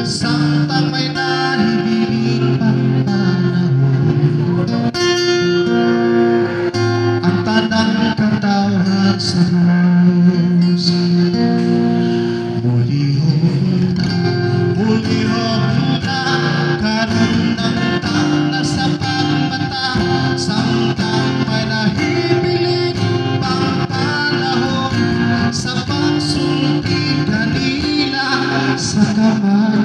samtang may nahihiling pang panahon. Ang tanang katawan sa Diyos, muli ho nagkaroon ng tanda sa pagmata, samtang may nahihiling pang panahon sa pagsulti kanina sa kamaturan.